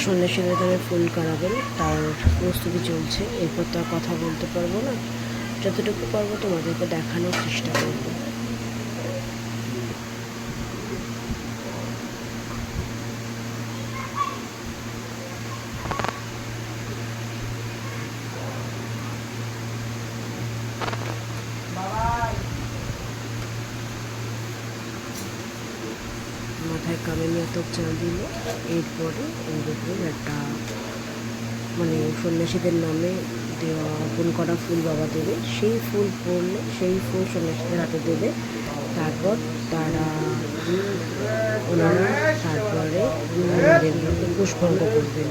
সন্ন্যাসীদের এখানে ফুল কাড়াবেন, তার প্রস্তুতি চলছে। এরপর তো আর কথা বলতে পারবো না, যতটুকু পারবো তোমাদেরকে দেখানোর চেষ্টা করবো। মাথায় কামিনী আতপ চাল দিল। এরপরে এর উপর একটা মানে সন্ন্যাসীদের নামে দেওয়া অর্পণ করা ফুল বাবা দেবে। সেই ফুল পড়লে সেই ফুল সন্ন্যাসীদের হাতে দেবে। তারপর ওনারা তারপরে পুষ্পাঙ্গ করবেন।